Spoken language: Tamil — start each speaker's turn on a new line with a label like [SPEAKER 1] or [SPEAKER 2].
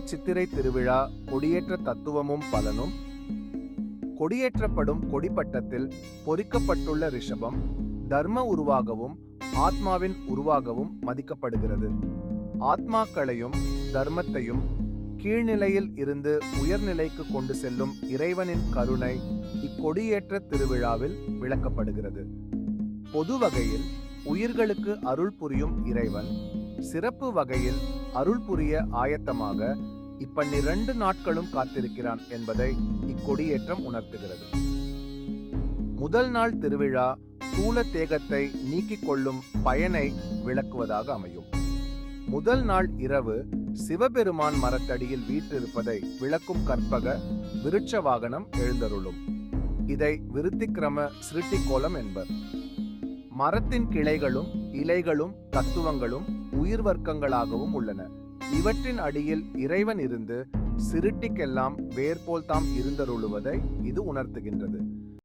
[SPEAKER 1] சித்திரை திருவிழா கொடியேற்ற தத்துவமும் பலனும். கொடியேற்றப்படும் கொடிப்பட்டத்தில் பொறிக்கப்பட்டுள்ள ரிஷபம் தர்ம உருவாகவும் ஆத்மாவின் உருவாகவும் மதிக்கப்படுகிறது. ஆத்மாக்களையும் தர்மத்தையும் கீழ்நிலையில் இருந்து உயர்நிலைக்கு கொண்டு செல்லும் இறைவனின் கருணை இக்கொடியேற்ற திருவிழாவில் விளக்கப்படுகிறது. பொது வகையில் உயிர்களுக்கு அருள் புரியும் இறைவன் சிறப்பு வகையில் அருள் புரிய ஆயத்தமாக இப்பன்னிரண்டு நாட்களும் காத்திருக்கிறான் என்பதை இக்கொடியேற்றம் உணர்த்துகிறது. முதல் நாள் திருவிழா ஸ்தூல தேகத்தை நீக்கிக் கொள்ளும் பயனை விளக்குவதாக அமையும். முதல் நாள் இரவு சிவபெருமான் மரத்தடியில் வீற்றிருப்பதை விளக்கும் கற்பக விருட்ச வாகனம் எழுந்தருளும். இதை விருத்திக்கிரம சிருட்டி கோலம் என்பர். மரத்தின் கிளைகளும் இலைகளும் தத்துவங்களும் உயிர் வர்க்கங்களாகவும் உள்ளன. இவற்றின் அடியில் இறைவன் இருந்து சிருட்டிக்கெல்லாம் வேர்போல் தாம் இருந்தருளுவதை இது உணர்த்துகின்றது.